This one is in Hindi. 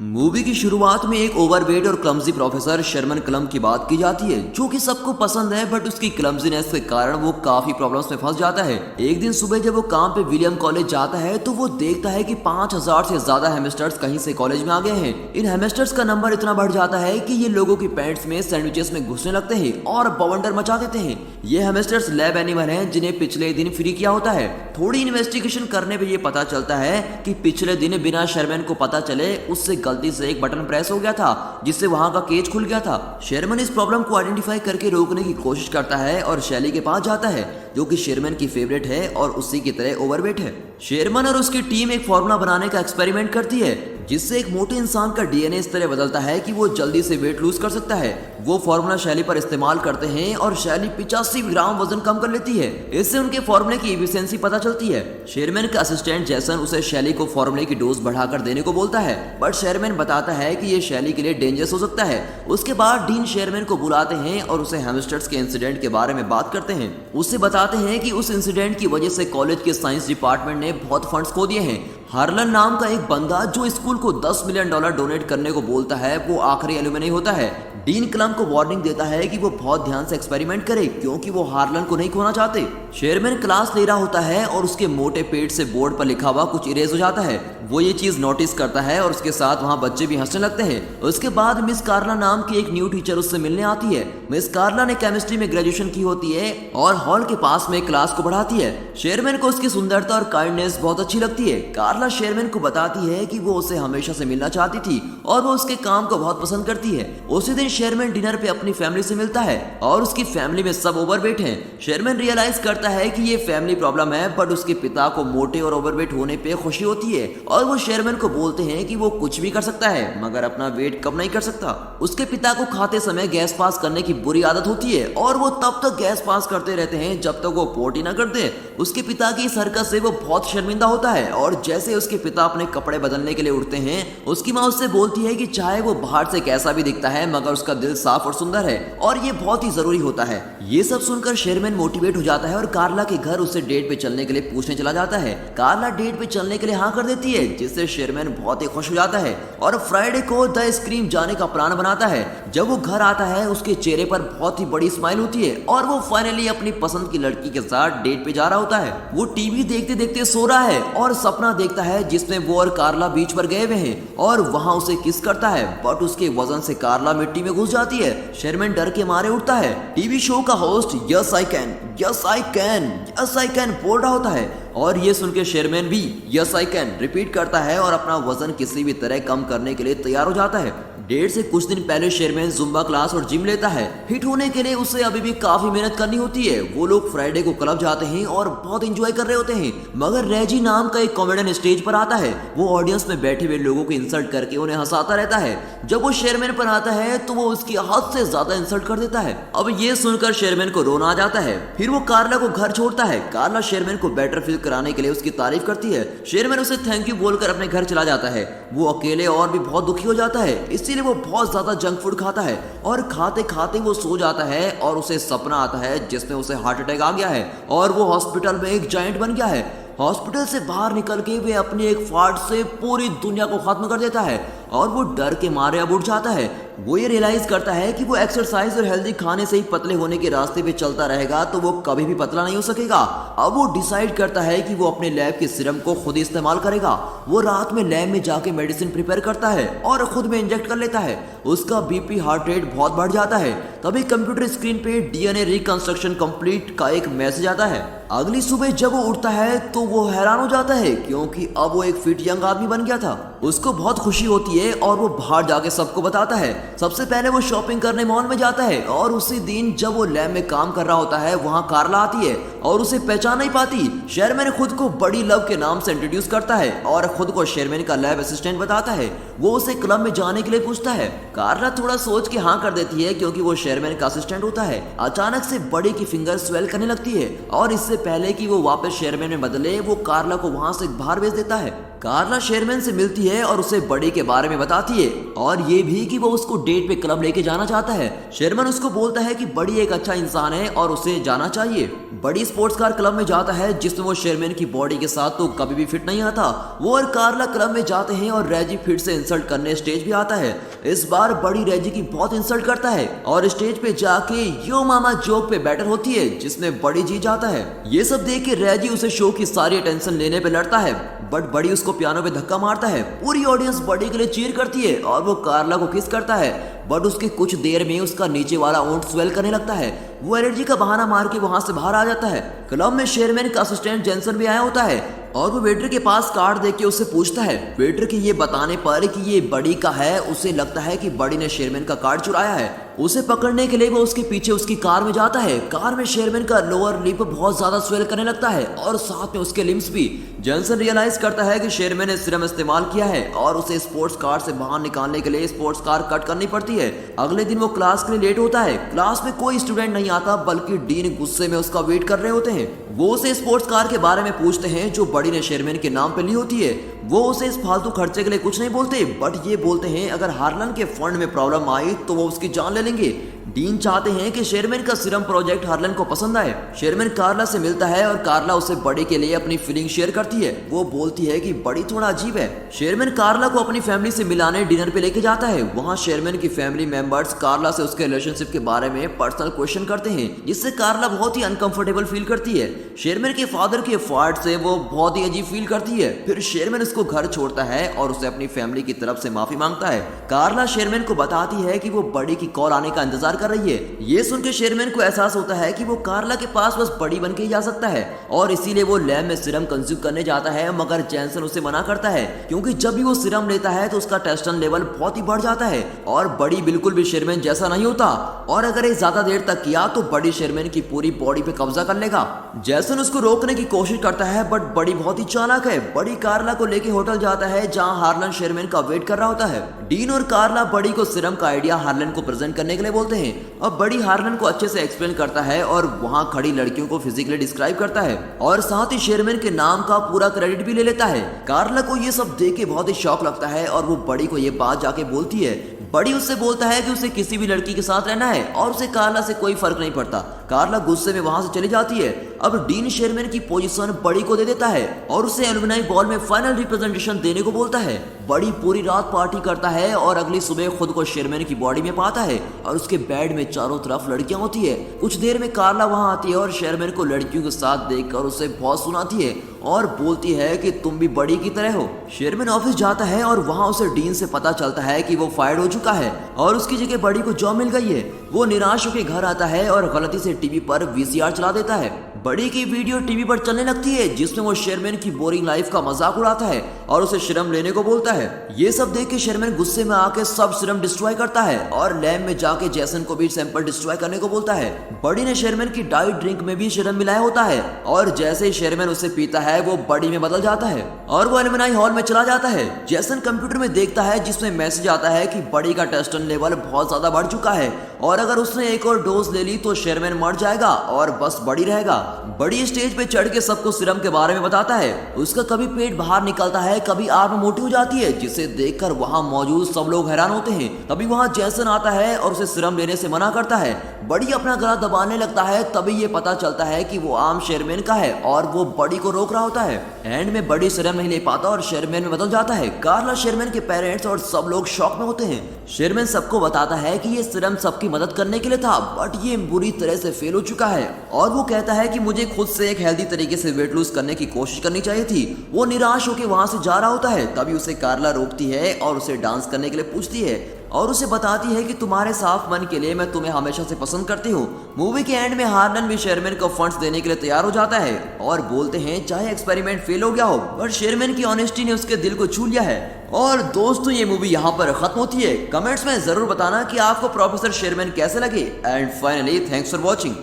मूवी की शुरुआत में एक ओवरवेट और क्लमजी प्रोफेसर शर्मन क्लम की बात की जाती है, जो कि सबको पसंद है, बट उसकी क्लमजीनेस के कारण वो काफी प्रॉब्लम्स में फंस जाता है। एक दिन सुबह जब वो काम पे विलियम कॉलेज जाता है तो वो देखता है कि 5000 से ज्यादा हेमस्टर्स कहीं से कॉलेज में आ गए हैं। इन हेमस्टर्स का नंबर इतना बढ़ जाता है कि ये लोगों की पैंट्स में सैंडविचेस में घुसने लगते हैं और बवंडर मचा देते हैं। ये हेमस्टर्स लैब एनिमल हैं जिन्हें पिछले दिन फ्री किया होता है। थोड़ी इन्वेस्टिगेशन करने पे ये पता चलता है कि पिछले दिन बिना शेरमैन को पता चले उससे गलती से एक बटन प्रेस हो गया था, जिससे वहां का केज खुल गया था। शेरमैन इस प्रॉब्लम को आइडेंटिफाई करके रोकने की कोशिश करता है और शैली के पास जाता है, जो कि शेरमैन की फेवरेट है और उसी की तरह ओवरवेट है। शेरमैन और उसकी टीम एक फॉर्मूला बनाने का एक्सपेरिमेंट करती है, जिससे एक मोटे इंसान का डीएनए इस तरह बदलता है कि वो जल्दी से वेट लूज कर सकता है। वो फॉर्मूला शैली पर इस्तेमाल करते हैं और शैली 85 ग्राम वजन कम कर लेती है। इससे उनके फॉर्मूले की एफिशिएंसी पता चलती है। शेरमैन का असिस्टेंट जैसन उसे शैली को फॉर्मूले की डोज बढ़ाकर देने को बोलता है, बट शेरमैन बताता है कि ये शैली के लिए डेंजरस हो सकता है। उसके बाद डीन शेरमैन को बुलाते हैं और उसे हैमस्टर्स के इंसिडेंट के बारे में बात करते हैं। उससे बताते हैं कि उस इंसिडेंट की वजह से कॉलेज के साइंस डिपार्टमेंट ने बहुत फंड्स खो दिए हैं। हार्लन नाम का एक बंदा जो स्कूल को $10 मिलियन डोनेट करने को बोलता है, वो आखिरी एलुमनी होता है। डीन क्लम को वार्निंग देता है कि वो बहुत ध्यान से एक्सपेरिमेंट करे, क्योंकि वो हार्लन को नहीं खोना चाहते। शेरमैन क्लास ले रहा होता है और उसके मोटे पेट से बोर्ड पर लिखा हुआ कुछ इरेज हो जाता है। वो ये चीज नोटिस करता है और उसके साथ वहाँ बच्चे भी हंसने लगते हैं। उसके बाद मिस कार्ला नाम की एक न्यू टीचर उससे मिलने आती है। मिस कार्ला ने केमिस्ट्री में ग्रेजुएशन की होती है और हॉल के पास में क्लास को बढ़ाती है। शेरमैन को उसकी सुंदरता और काइंडनेस बहुत अच्छी लगती है। कार्ला शेरमैन को बताती है कि वो उसे हमेशा से मिलना चाहती थी और वो उसके काम को बहुत पसंद करती है। उसी दिन शेरमैन डिनर पे अपनी फैमिली से मिलता है और उसकी फैमिली में सब ओवरवेट हैं। शेरमैन रियलाइज करता है कि ये फैमिली प्रॉब्लम है, बट उसके पिता को मोटे और ओवरवेट होने पे खुशी होती है और वो शेरमैन को बोलते हैं कि वो कुछ भी कर सकता है, मगर अपना वेट कम नहीं कर सकता। उसके पिता को खाते समय गैस पास करने की बुरी आदत होती है और वो तब तक गैस पास करते रहते हैं जब तक वो पोटी ना कर दे। उसके पिता की इस हरकत से वो बहुत शर्मिंदा होता है और जैसे उसके पिता अपने कपड़े बदलने के लिए उठते हैं, उसकी माँ उससे बोलती है कि चाहे वो बाहर से कैसा भी दिखता है, मगर उसका दिल साफ और सुंदर है और ये बहुत ही जरूरी होता है। ये सब सुनकर शेरमैन मोटिवेट हो जाता है और कार्ला के घर उससे डेट पे चलने के लिए पूछने चला जाता है। कार्ला डेट पे चलने के लिए हाँ कर देती है, जिससे शेरमैन बहुत ही खुश हो जाता है और फ्राइडे को द स्क्रीम जाने का प्लान बनाता है। जब वो घर आता है, उसके चेहरे पर बहुत ही बड़ी स्माइल होती है और वो फाइनली अपनी पसंद की लड़की के साथ डेट पे जा रहा होता है। वो टीवी देखते देखते सो रहा है और सपना देखता है जिसमें वो और कार्ला बीच पर गए हुए हैं और वहां उसे किस करता है, बट उसके वजन से कार्ला मिट्टी में घुस जाती है। शेरमैन डर के मारे उठता है। टीवी शो का host yes I can, yes I can, yes I can बोल रहा होता है और ये सुन के शेरमैन भी यस आई कैन रिपीट करता है और अपना वजन किसी भी तरह कम करने के लिए तैयार हो जाता है। डेट से कुछ दिन पहले शेरमैन जुम्बा क्लास और जिम लेता है। फिट होने के लिए उसे अभी भी काफी मेहनत करनी होती है। वो लोग फ्राइडे को क्लब जाते हैं और बहुत एंजॉय कर रहे होते हैं, मगर रेजी नाम का एक कॉमेडियन स्टेज पर आता है। वो ऑडियंस में बैठे हुए लोगों को इंसल्ट करके उन्हें हंसाता रहता है। जब वो शेरमैन पर आता है तो वो उसकी हद से ज्यादा इंसल्ट कर देता है। अब ये सुनकर शेरमैन को रोना आ जाता है। फिर वो कार्ला को घर छोड़ता है। कार्ला शेरमैन को बेटर फील कराने के लिए उसकी तारीफ करती है। शेरमैन उसे थैंक यू बोलकर अपने घर चला जाता है। वो अकेले और भी बहुत दुखी हो जाता है, इसीलिए वो बहुत ज्यादा जंक फूड खाता है और खाते खाते वो सो जाता है और उसे सपना आता है जिसमें उसे हार्ट अटैक आ गया है और वो हॉस्पिटल में एक जायंट बन गया है। हॉस्पिटल से बाहर निकल के वे अपनी एक फाड़ से पूरी दुनिया को खत्म कर देता है और वो डर के मारे अब उठ जाता है। वो ये रियलाइज करता है कि वो एक्सरसाइज और हेल्दी खाने से ही पतले होने के रास्ते पे चलता रहेगा तो वो कभी भी पतला नहीं हो सकेगा। अब वो डिसाइड करता है कि वो अपने लैब के सीरम को खुद ही इस्तेमाल करेगा। वो रात में लैब में जाके मेडिसिन प्रिपेयर करता है और खुद में इंजेक्ट कर लेता है। उसका बीपी हार्ट रेट बहुत बढ़ जाता है। तभी कंप्यूटर स्क्रीन पे डीएनए रिकंस्ट्रक्शन कंप्लीट का एक मैसेज आता है। अगली सुबह जब वो उठता है तो वो हैरान हो जाता है, क्योंकि अब वो एक फिट यंग आदमी बन गया था। उसको बहुत खुशी होती है और वो बाहर जाके सबको बताता है। सबसे पहले वो शॉपिंग करने मॉल में जाता है और उसी दिन जब वो लैब में काम कर रहा होता है, वहाँ कार्ला आती है और उसे पहचान नहीं पाती। शेरमैन खुद को बड़ी लव के नाम से इंट्रोड्यूस करता है और खुद को शेरमैन का लैब असिस्टेंट बताता है। वो उसे क्लब में जाने के लिए पूछता है। कार्ला थोड़ा सोच के हाँ कर देती है, क्योंकि वो शेरमैन का असिस्टेंट होता है। अचानक से बड़ी की फिंगर स्वेल करने लगती है और इससे पहले कि वो वापस शेरमैन में बदले, वो कार्ला को वहां से बाहर भेज देता है। कार्ला शेरमैन से मिलती है है और उसे बड़ी के बारे में बताती है और ये भी कि वो उसको डेट पे क्लब लेके जाना चाहता है। शेरमन उसको बोलता है कि बड़ी एक अच्छा इंसान है और उसे जाना चाहिए। बड़ी स्पोर्ट्स कार क्लब में जाता है जिसमें वो शेरमैन की बॉडी के साथ तो कभी भी फिट नहीं आता। वो और कार्ला क्लब में जाते हैं और रेजी फिर से इंसल्ट करने स्टेज भी आता है। इस बार बड़ी रेजी की बहुत इंसल्ट करता है और स्टेज पे जाके यो मामा जोक पे बैटल होती है जिसमें बड़ी जीत जाता है। ये सब देख के रेजी उसे शो की सारी अटेंशन लेने पे लड़ता है बट बड़ी उसको पियानो पे धक्का मारता है। पूरी ऑडियंस बड़ी के लिए चीयर करती है और वो कार्ला को किस करता है बट उसके कुछ देर में उसका नीचे वाला ओंठ स्वेल करने लगता है। वो एलर्जी का बहाना मार के वहां से बाहर आ जाता है। क्लब में शेरमैन का असिस्टेंट जेंसन भी आया होता है और वो वेटर के पास कार्ड देख के उससे पूछता है। वेटर के ये बताने पर कि ये बड़ी का है उसे लगता है कि बड़ी ने शेरमैन का कार्ड चुराया है। उसे पकड़ने के लिए वो उसके पीछे उसकी कार में जाता है। कार में शेरमैन का लोअर लिप बहुत ज्यादा स्वेल करने लगता है और साथ में उसके लिम्स भी। जेंसन रियलाइज करता है कि शेरमैन ने सीरम इस्तेमाल किया है और उसे स्पोर्ट्स कार से बाहर निकालने के लिए स्पोर्ट्स कार कट करनी पड़ती है। अगले दिन वो क्लास के लिए लेट होता है। क्लास में कोई स्टूडेंट नहीं आता बल्कि डीन गुस्से में उसका वेट कर रहे होते हैं। वो उसे स्पोर्ट्स कार के बारे में पूछते हैं जो बड़ी ने शेरमैन के नाम पे ली होती है। वो उसे इस फालतू खर्चे के लिए कुछ नहीं बोलते बट ये बोलते हैं अगर हार्लन के फंड में प्रॉब्लम आई तो वो उसकी जान ले लेंगे। डीन चाहते हैं कि शेरमैन का सीरम प्रोजेक्ट हार्लन को पसंद आए। शेरमैन कार्ला से मिलता है और कार्ला उसे बड़ी के लिए अपनी फीलिंग शेयर करती है। वो बोलती है कि बड़ी थोड़ा अजीब है। शेरमैन कार्ला को अपनी फैमिली से मिलाने डिनर पे लेके जाता है। वहाँ शेरमैन की फैमिली मेंबर्स कार्ला से उसके रिलेशनशिप के बारे में पर्सनल क्वेश्चन करते हैं जिससे कार्ला बहुत ही अनकंफर्टेबल फील करती है। शेरमैन के फादर के फाट से वो बहुत ही अजीब फील करती है। फिर शेरमैन उसको घर छोड़ता है और उसे अपनी फैमिली की तरफ से माफी मांगता है। कार्ला शेरमैन को बताती है कि वो बड़ी की कॉल आने का इंतजार कर रही है। ये सुन के शेरमैन को एहसास होता है कि वो कार्ला के पास बस बड़ी बन के ही जा सकता है और इसीलिए वो लैब में सीरम कंज्यूम करने जाता है मगर जेंसन उसे मना करता है क्योंकि जब भी वो सीरम लेता है तो उसका टेस्टोस्टेरोन लेवल बहुत ही बढ़ जाता है और बड़ी बिल्कुल भी शेरमैन जैसा नहीं होता और अगर ये ज्यादा देर तक किया तो बड़ी शेरमैन की पूरी बॉडी पे कब्जा कर लेगा। जेसन उसको रोकने की कोशिश करता है बट बड़ी बहुत ही चालाक है। बड़ी कार्ला को लेके होटल जाता है जहाँ हार्लन शेरमैन का वेट कर रहा होता है। डीन और कार्ला बड़ी को सीरम का आइडिया हार्लन को प्रेजेंट करने के लिए बोलते हैं और बड़ी हार्लन को अच्छे से एक्सप्लेन करता है और वहाँ खड़ी लड़कियों को फिजिकली डिस्क्राइब करता है और साथ ही शेरमैन के नाम का पूरा क्रेडिट भी ले लेता है। कार्ला को ये सब देख के बहुत ही शौक लगता है और वो बड़ी को ये बात जाके बोलती है। बड़ी उससे बोलता है कि उसे किसी भी लड़की के साथ रहना है और उसे कार्ला से कोई फर्क नहीं पड़ता। कार्ला गुस्से में वहां से चली जाती है। अब डीन शेरमैन की पोजीशन बड़ी को दे देता है और उसे एलुमनाई बॉल में फाइनल रिप्रेजेंटेशन देने को बोलता है। बड़ी पूरी रात पार्टी करता है और अगली सुबह खुद को शेरमैन की बॉडी में पाता है और उसके बेड में चारों तरफ लड़कियां होती है। कुछ देर में कार्ला वहां आती है और शेरमैन को लड़कियों के साथ देखकर उसे बहुत सुनाती है और बोलती है कि तुम भी बड़ी की तरह हो। शेरमैन ऑफिस जाता है और वहां उसे डीन से पता चलता है कि वो फायर्ड हो चुका है और उसकी जगह बड़ी को जॉब मिल गई है। वो निराश होकर घर आता है और गलती से टीवी पर वीसीआर चला देता है। बड़ी की वीडियो टीवी पर चलने लगती है जिसमें वो शेरमैन की बोरिंग लाइफ का मजाक उड़ाता है और उसे सीरम लेने को बोलता है। ये सब देख के शेरमैन गुस्से में आके सब सीरम डिस्ट्रॉय करता है और लैब में जाके जेसन को भी सैंपल डिस्ट्रॉय करने को बोलता है। बड़ी ने शेरमैन की डाइट ड्रिंक में भी सीरम मिलाया होता है और जैसे ही शेरमैन उसे पीता है वो बड़ी में बदल जाता है और वो एलुमनाई हॉल में चला जाता है। जेसन कंप्यूटर में देखता है जिसमें मैसेज आता है कि बड़ी का टेस्टोस्टेरोन लेवल बहुत ज्यादा बढ़ चुका है और अगर उसने एक और डोज ले ली तो शेरमैन मर जाएगा और बस बड़ी रहेगा। बड़ी स्टेज पे चढ़ के सबको सीरम के बारे में बताता है। उसका कभी पेट बाहर निकलता है कभी आर्म मोटी हो जाती है जिसे देखकर वहां मौजूद सब लोग हैरान होते हैं। तभी वहां जेसन आता है और उसे सीरम लेने से मना करता है। बड़ी अपना गला दबाने लगता है तभी ये पता चलता है कि वो आम शेरमैन का है और वो बड़ी को रोक रहा होता है। एंड में बड़ी सीरम नहीं ले पाता और शेरमैन में बदल जाता है। कार्ला शेरमैन के पेरेंट्स और सब लोग शॉक में होते हैं। शेरमैन सबको बताता है कि ये सीरम सबकी मदद करने के लिए था बट ये बुरी तरह से फेल हो चुका है और वो कहता है कि मुझे खुद से एक हेल्दी तरीके से वेट लूज करने की कोशिश करनी चाहिए थी। वो निराश होकर वहां से जा रहा होता है तभी उसे कार्ला रोकती है और उसे डांस करने के लिए पूछती है और उसे बताती है कि तुम्हारे साफ मन के लिए मैं तुम्हें हमेशा से पसंद करती हूँ। मूवी के एंड में हार्लन भी शेरमैन को फंड्स देने के लिए तैयार हो जाता है और बोलते हैं चाहे एक्सपेरिमेंट फेल हो गया हो बट शेरमैन की ऑनेस्टी ने उसके दिल को छू लिया है। और दोस्तों ये मूवी यहाँ पर खत्म होती है। कमेंट्स में जरूर बताना कि आपको प्रोफेसर शेरमैन कैसे लगे and finally thanks for watching.